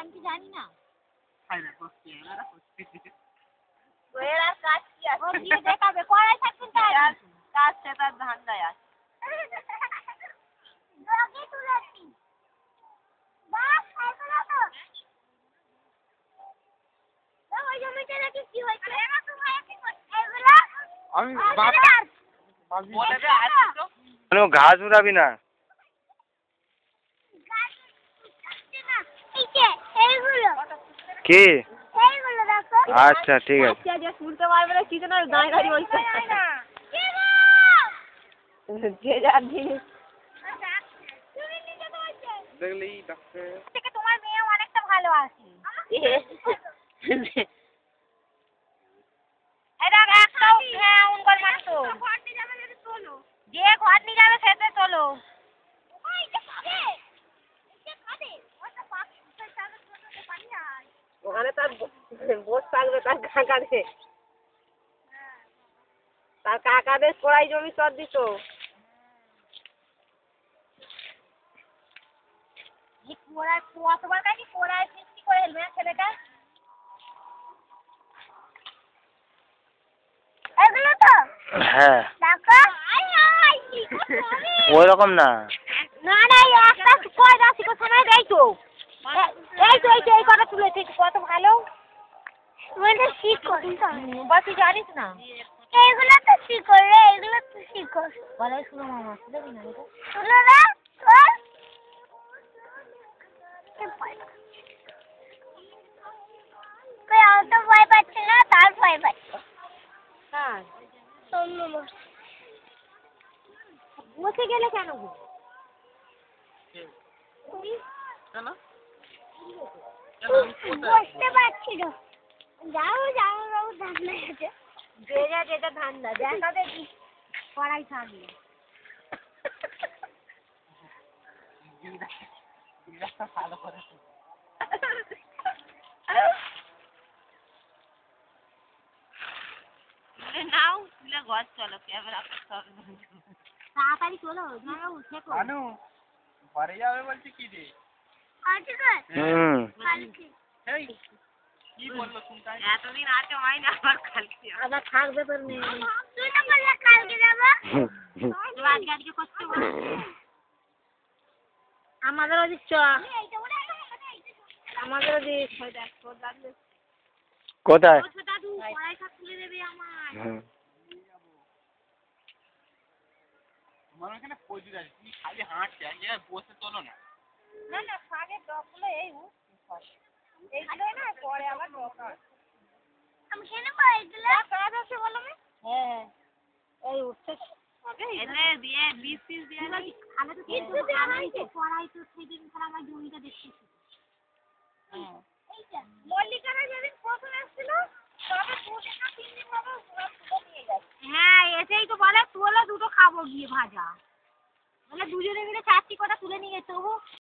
আমি কি জানি না। এর আর কাজ কি আছে? ও দিয়ে দেখাবে কড়াই থাকবেন তার কাজ সে তার ধান্দায় আছে। জগে তুলেছি বাস খাইতো তো ওই জমিতে নাকি কি হয়েছে এরা তো ভাই কি করছে এগুলা আমি বলে দে আসি তো। কোনো ঘাস উড়াবি না। কি? আচ্ছা ঠিক আছে। যে শুনতে পারবে না কিছু না দাঁড়িয়ে দাঁড়িয়ে বলছে যে যার জিনিস দেখলেই ডাক্তার থেকে তোমার মেয়ে অনেকটা ভালো আছে এটা একটাও উনকর মাত্র ঘর নিয়ে যাবে যদি চলো যে ঘর নিয়ে যাবে সেতে চলো ওখানে তার বস থাকবে তার কাকাদের তার কাকাদের কড়াই জমি চর দিত তোমার কাছে কোড়ায় সৃষ্টি করে এলবে ছেলেটা এগুলো তো হ্যাঁ টাকা ওই রকম না। না না একটা কয় রাশি কো সময় দেই তো এই কথা তুলেছে কত ভালো মানে শিখো বাকি জানিস না এগুলো তো শিখো রে এগুলো তো শিখো বলে শুনো মামা শুনে না শুনো না কই তো ভয় পাচ্ছে না তার ভয় পাচ্ছে হ্যাঁ বসে গেলে কেন গো কেন? বসতে পারছি না যাও ধান্দা আছে যেটা ধান্দা দেখা দেখি পড়াই থাকবে ভালো করে নাও তুলে ঘর চলো ক্যামেরা তাড়াতাড়ি চলো না উঠে আনু ঘরে যাবে বলছে কি রে? এই কি বললো শুনতে এতদিন আগে হয় না আবার কালকে আবার থাকবে তোর মেয়ে তুই তো বললে কালকে যাবো আজকে করতে আমাদের ওদিক চ আমাদের ওদিক কোথায়? দাদু পয়সা তুলে দেবে আমার তোমার ওখানে প্রচুর আছে তুমি খালি হাঁটছে এক জায়গায় বসে চলো না। না না শাকের ডগগুলো এইগুলো না পরে আবার দরকার আমি খেলে পাই এগুলো কাজ আছে বলো না হ্যাঁ এই উঠছে এনে দিয়ে 20 পিস দিয়ে আমি তো কিছু দেওয়া হয়েছে পড়াই তো সেদিন খেলা আমার জমিটা দেখতেছি এইটা মল্লিকারা যেদিন প্রথম এসেছিল তবে 2 দিন না 3 দিন হবে পুরো নিয়ে গেছে হ্যাঁ এসেই তো বলে তুলে দুটো খাবো গিয়ে ভাজা বলে দুজনে মিলে 4টি করে তুলে নিয়ে গেছে তবু